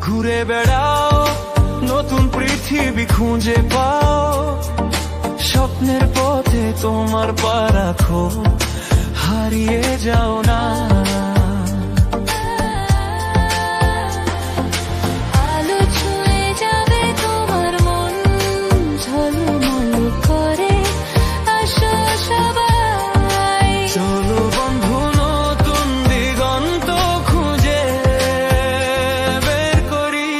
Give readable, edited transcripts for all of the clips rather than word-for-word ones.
ঘুরে বেড়াও, নতুন পৃথিবী খুঁজে পাও, স্বপ্নের পথে তোমার পা রাখো, হারিয়ে যাও না। আলো ছুঁয়ে যাবে তোমার মন, ঝলমল করে আসো সবাই। চলো বন্ধু নতুন দিগন্ত খুঁজে বের করি।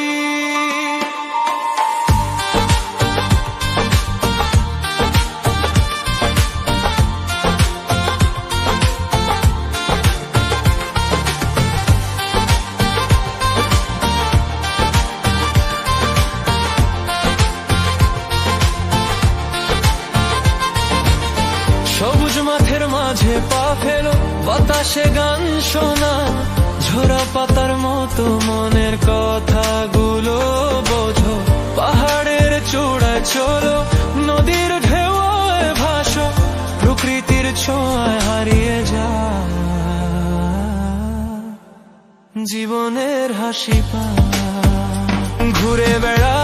সবুজ মাঠের মাঝে পা ফেলো, বাতাসে গান শোনা, ঝরা পাতার মতো মনের কথাগুলো বোঝো। পাহাড়ের চূড়ায় চলো, নদীর ঢেউয়ে ভাসো, প্রকৃতির ছোঁয়ায় হারিয়ে যা জীবনের হাসি পা। ঘুরে বেড়া,